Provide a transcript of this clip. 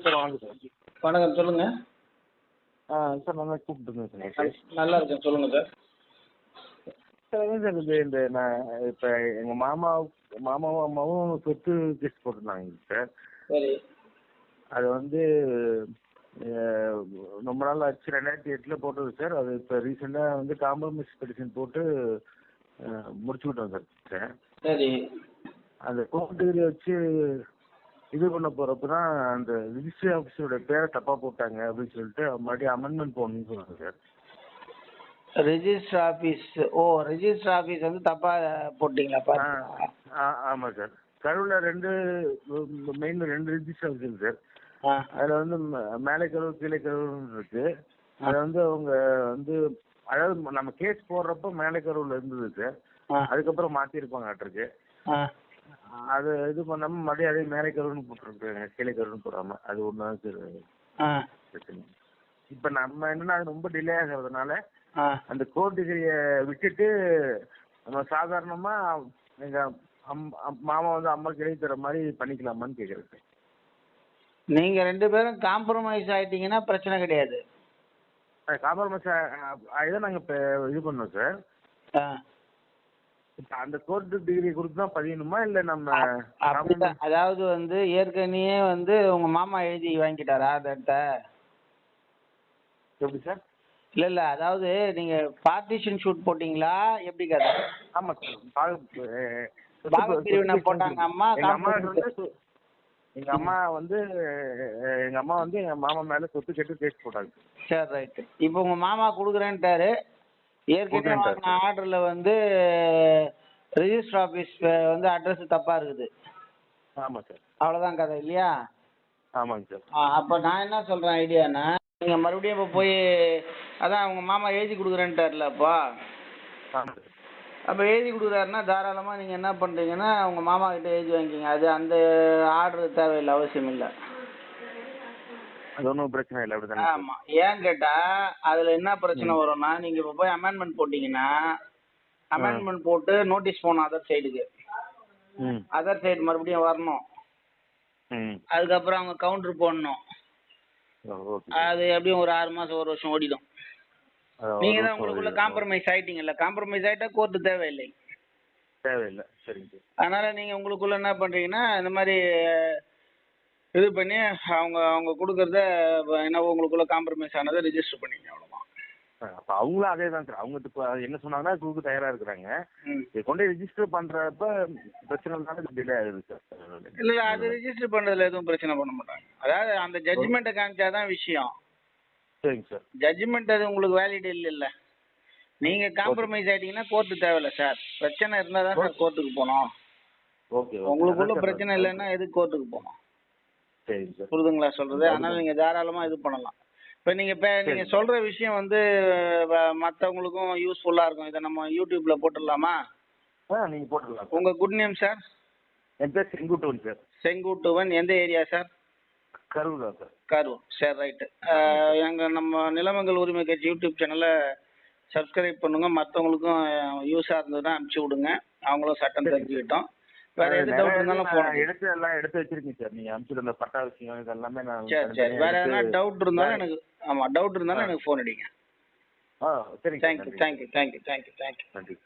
Sir வணக்கம் sir. வணக்கம், சொல்லுங்க. சார் நல்லா கூப்பிட்டுருந்தேன் சார். நல்லா இருக்கேன், சொல்லுங்க சார். சார் அதான் சார் இந்த நான் இப்போ எங்கள் மாமாவும் அம்மாவும் சொத்து கேஸ் போட்டிருந்தாங்க சார். சரி. அது வந்து ரொம்ப நாள் ஆச்சு, 2008 போட்டது சார். அது இப்போ ரீசெண்டாக வந்து காம்ப்ரமைஸ் பெட்டிஷன் போட்டு முடிச்சு விட்டோம் சார். சரி. அந்த கோர்ட்டு வச்சு இது பண்ண போகிறப்ப தான் அந்த ரிஜிஸ்ட்ரி ஆஃபீஸரோட பேரை தப்பாக போட்டாங்க அப்படின்னு சொல்லிட்டு மறுபடியும் அமெண்ட்மெண்ட் போடணும்னு சொன்னாங்க sir. Register office, register office வந்து தப்பா போட்டீங்களா? ஆமாம் சார். கரூரில் மெயின் 2 ரிஜிஸ்டர் ஆஃபீஸ் இருக்கு சார். அதில் வந்து மேலே கரூர் கீழே கரூர்னு இருக்கு. அதை வந்து அவங்க வந்து அதாவது நம்ம கேஸ் போடுறப்போ மேலே கரூரில் இருந்தது சார். அதுக்கப்புறம் மாற்றிருப்பாங்க. அது இது பண்ணாமல் மறுபடியும் அதே மேலே கரூர்னு போட்டுருக்காங்க, கீழே கரூர்னு போடாமல். அது ஒன்று தான் சார் பிரச்சனை. இப்போ நம்ம என்னன்னா அது ரொம்ப டிலே ஆகிறதுனால அந்த கோர்ட் டிகிரியை விட்டுட்டு நம்ம சாதாரணமாக எங்கள் மாமா வந்து அம்மாவுக்கு எழுதி தர மாதிரி பண்ணிக்கலாமான்னு கேட்குறேன் சார். நீங்கள் 2 பேரும் காம்ப்ரமைஸ் ஆகிட்டீங்கன்னா பிரச்சனை கிடையாது. காம்ப்ரமைஸ் ஆகிதான் நாங்கள் இப்போ இது பண்ணோம் சார். இப்போ அந்த கோர்ட் டிகிரி கொடுத்து தான் பதியணுமா இல்லை நம்ம அதாவது வந்து ஏற்கனவே வந்து உங்கள் மாமா எழுதி வாங்கிட்டாரா அந்த எப்படி சார்? இல்லை அதாவது நீங்கள் பார்ட்டிஷன் ஷூட் போட்டிங்களா எப்படி கதை? ஆமாம் சார். பாகப்பிரிவினை போட்டாங்க அம்மா. எங்கள் அம்மா வந்து எங்கள் மாமா மேலே சொத்து கேட்டு கேஸ் போட்டாங்க. சரி, ரைட்டு. இப்போ உங்கள் மாமா கொடுக்குறேன்ட்டாரு. ஏற்கனவே வாங்கின ஆர்டரில் வந்து ரிஜிஸ்டர் ஆஃபீஸ் வந்து அட்ரஸ் தப்பாக இருக்குது. ஆமாம் சார். அவ்வளோதான் கதை இல்லையா? ஆமாங்க சார். அப்போ நான் என்ன சொல்கிறேன் ஐடியானா, நீங்கள் மறுபடியும் இப்போ போய் அதான் உங்கள் மாமா எழுதி கொடுக்குறேன்ட்டார்ல அப்போ. அப்போ எழுதி கொடுக்குறாருன்னா தாராளமாக நீங்கள் என்ன பண்ணுறீங்கன்னா உங்கள் மாமா கிட்டே எழுதி வாங்கிக்கிங்க. அது அந்த ஆர்டர் தேவையில்லை, அவசியம் இல்லை. அது ஒன்றும் பிரச்சனை இல்லை அப்படி தானே? ஆமாம். ஏன்னு கேட்டால் அதில் என்ன பிரச்சனை வரும்னா, நீங்கள் இப்போ போய் அமெண்ட்மெண்ட் போட்டிங்கன்னா அமெண்ட்மெண்ட் போட்டு நோட்டீஸ் போகணும் அதர் சைடுக்கு. அதர் சைடு மறுபடியும் வரணும். அதுக்கப்புறம் அவங்க கவுண்டர் போடணும். அது எப்படியும் ஒரு 6 மாதம் 1 வருஷம் ஓடிடும். நீங்கள் தான் உங்களுக்குள்ள காம்ப்ரமைஸ் ஆகிட்டீங்கல்ல. காம்ப்ரமைஸ் ஆகிட்டா கோர்ட்டு தேவையில்லை. சரிங்க. அதனால் நீங்கள் உங்களுக்குள்ள என்ன பண்ணுறீங்கன்னா இந்த மாதிரி இது பண்ணி அவங்க கொடுக்குறத என்னவோ உங்களுக்குள்ள காம்ப்ரமைஸ் ஆனதை ரிஜிஸ்டர் பண்ணிங்க. அவ்வளோதான். அப்போ அவங்களும் அதே தான் சார். அவங்க என்ன சொன்னாங்கன்னா கொடுக்க தயாராக இருக்கிறாங்க. கொண்டு ரிஜிஸ்டர் பண்ணுறப்ப பிரச்சனை இருந்தாலும் டிலே ஆகுது சார். இல்லை அது ரிஜிஸ்டர் பண்ணுறதுல எதுவும் பிரச்சனை பண்ண மாட்டாங்க. அதாவது அந்த ஜட்ஜ்மெண்ட்டை காமிச்சாதான் விஷயம். சரிங்க சார். ஜட்ஜ்மெண்ட் அது உங்களுக்கு வேலிட் இல்லைல்ல. நீங்கள் காம்ப்ரமைஸ் ஆகிட்டீங்கன்னா கோர்ட்டு தேவையில்லை சார். பிரச்சனை இருந்தால் தான் சார் கோர்ட்டுக்கு போகணும். உங்களுக்குள்ள பிரச்சனை இல்லைன்னா எதுக்கு கோர்ட்டுக்கு போகணும்? சரிங்க சார். புரிதுங்களா சொல்கிறது? அதனால் நீங்கள் தாராளமாக இது பண்ணலாம். இப்போ நீங்கள் சொல்கிற விஷயம் வந்து மற்றவங்களுக்கும் யூஸ்ஃபுல்லாக இருக்கும். இதை நம்ம யூடியூப்பில் போட்டுடலாமா? நீங்கள் போட்டுடலாம். உங்கள் குட் நேம் சார்? என் பேர் செங்குட்டுவன் சார். செங்குட்டுவன். எந்த ஏரியா சார்? கரூர் தான் சார். கரூர். சரி, ரைட்டு. நம்ம நிலமங்கல் உரிமை கட்சி யூடியூப் சேனலை சப்ஸ்கிரைப் பண்ணுங்க. மற்றவங்களுக்கும் யூஸாக இருந்ததுன்னா அனுப்பிச்சி விடுங்க. அவங்களும் சட்டம் தெரிஞ்சுக்கிட்டோம். வேற எது டவுட் இருந்தாலும் போன் எடுத்து வச்சிருக்கீங்க சார். நீங்க அனுப்பிச்சு அந்த பட்டா விஷயம் இதெல்லாமே நான் சரி. வேற எதனா டவுட் இருந்தாலும் எனக்கு டவுட் இருந்தாலும் எனக்கு ஃபோன் அடிங்க. சரி. தேங்க்யூ. நன்றி.